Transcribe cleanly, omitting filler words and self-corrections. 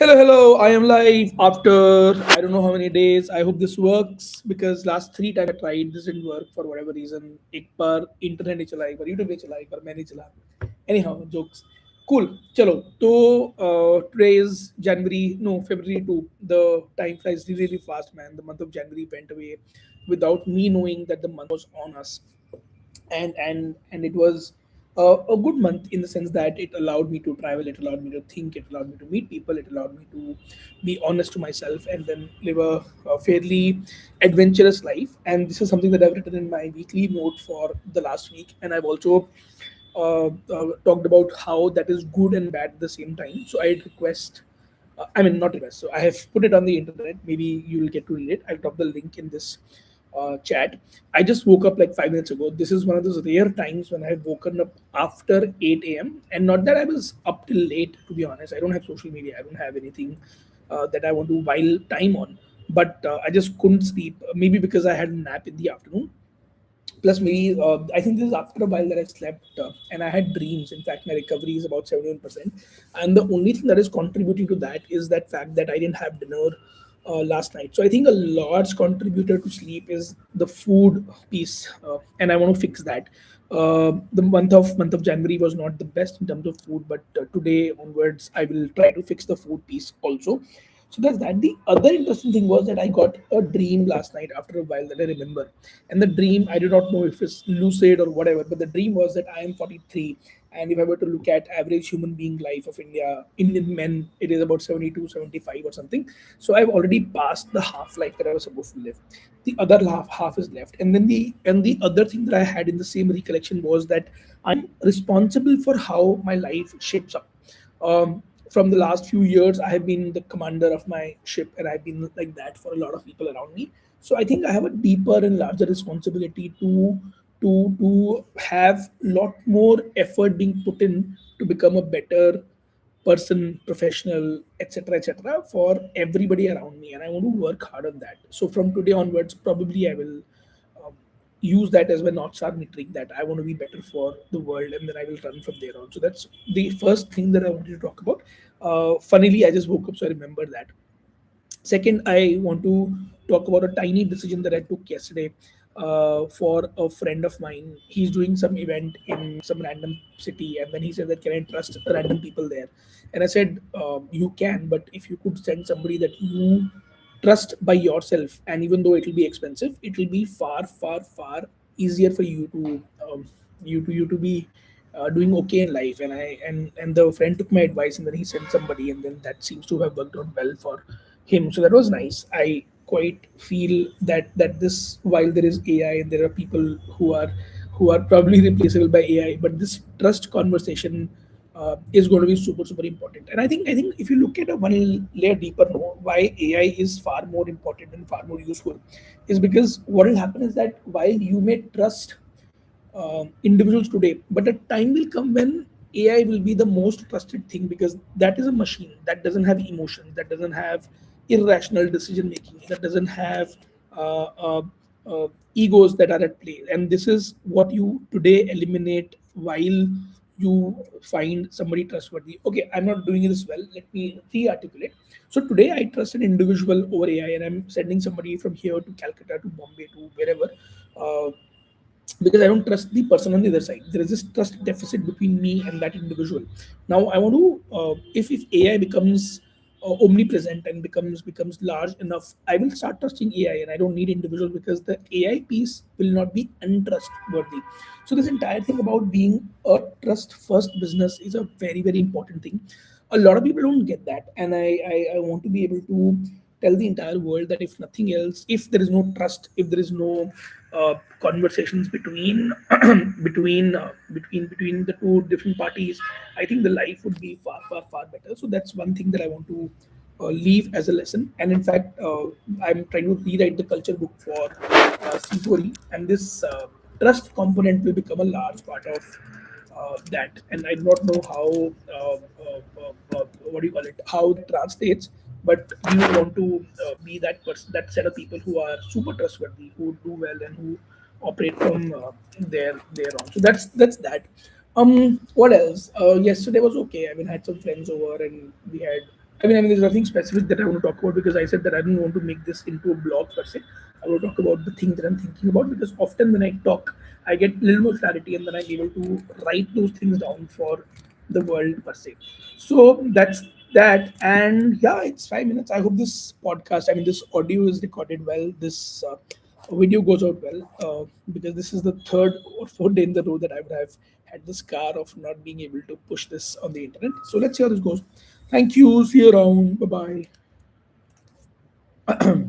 Hello, hello. I am live after I don't know how many days. I hope this works because last three times I tried this didn't work for whatever reason. एक बार internet नहीं चला, एक बार YouTube नहीं चला, एक बार मैं नहीं चला. Anyhow, jokes. Cool. चलो तो today is January, no February 2. The time flies really, really fast, man. The month of January went away without me knowing that the month was on us, and it was a good month in the sense that it allowed me to travel, it allowed me to think, it allowed me to meet people, it allowed me to be honest to myself and then live a fairly adventurous life. And this is something that I've written in my weekly note for the last week, and I've also talked about how that is good and bad at the same time. So I request, I mean, not request. So I have put it on the internet. Maybe you will get to read it. I'll drop the link in this chat. I just woke up like 5 minutes ago. This is one of those rare times when I've woken up after 8 a.m. And not that I was up till late, to be honest. I don't have social media. I don't have anything that I want to while time on. But I just couldn't sleep. Maybe because I had a nap in the afternoon. Plus, maybe I think this is after a while that I slept and I had dreams. In fact, my recovery is about 71%. And the only thing that is contributing to that is that fact that I didn't have dinner last night. So I think a large contributor to sleep is the food piece, and I want to fix that. The month of January was not the best in terms of food, but today onwards I will try to fix the food piece also. So that's that. The other interesting thing was that I got a dream last night after a while that I remember. And the dream, I do not know if it's lucid or whatever, but the dream was that I am 43. And if I were to look at average human being life of Indian men, it is about 72, 75 or something. So I've already passed the half life that I was supposed to live. The other half is left. And the other thing that I had in the same recollection was that I'm responsible for how my life shapes up. From the last few years, I have been the commander of my ship, and I've been like that for a lot of people around me. So I think I have a deeper and larger responsibility to have a lot more effort being put in to become a better person, professional, etc., etc., for everybody around me, and I want to work hard on that. So from today onwards, probably I will um, use that as my North Star metric that I want to be better for the world, and then I will run from there on. So that's the first thing that I wanted to talk about. Funnily, I just woke up, so I remember that. Second, I want to talk about a tiny decision that I took yesterday for a friend of mine. He's doing some event in some random city, and then he said that can I trust random people there? And I said you can, but if you could send somebody that you trust by yourself, and even though it will be expensive, it will be far, far, far easier for you to you to be doing okay in life. And the friend took my advice, and then he sent somebody, and then that seems to have worked out well for him. So that was nice. I quite feel that this, while there is AI and there are people who are probably replaceable by AI, but this trust conversation is going to be super, super important. And I think if you look at a one layer deeper, no, why AI is far more important and far more useful is because what will happen is that while you may trust individuals today, but a time will come when AI will be the most trusted thing, because that is a machine that doesn't have emotions, that doesn't have irrational decision making, that doesn't have uh, uh, egos that are at play. And this is what you today eliminate while you find somebody trustworthy. Okay, I'm not doing this well. Let me re-articulate. So today I trust an individual over AI, and I'm sending somebody from here to Calcutta to Bombay to wherever. Because I don't trust the person on the other side. There is this trust deficit between me and that individual. Now I want to, if AI becomes omnipresent and becomes large enough, I will start trusting AI, and I don't need individuals because the AI piece will not be untrustworthy. So this entire thing about being a trust first business is a very, very important thing. A lot of people don't get that, and I want to be able to tell the entire world that if nothing else, if there is no trust, if there is no conversations between between the two different parties, I think the life would be far, far, far better. So that's one thing that I want to leave as a lesson. And in fact, I'm trying to rewrite the culture book for C4E, and this trust component will become a large part of that. And I do not know how, what do you call it, how that translates. But we would want to be that person, that set of people who are super trustworthy, who do well, and who operate from their own. So that's that. What else? Yesterday was okay. I mean, I had some friends over, and we had I mean, there's nothing specific that I want to talk about because I said that I don't want to make this into a blog per se. I want to talk about the things that I'm thinking about because often when I talk, I get a little more clarity and then I'm able to write those things down for the world per se. So that's that. And yeah, it's 5 minutes. I hope this podcast, I mean, this audio is recorded well. This video goes out well because this is the third or fourth day in the row that I would have had the scar of not being able to push this on the internet. So let's see how this goes. Thank you. See you around. Bye bye.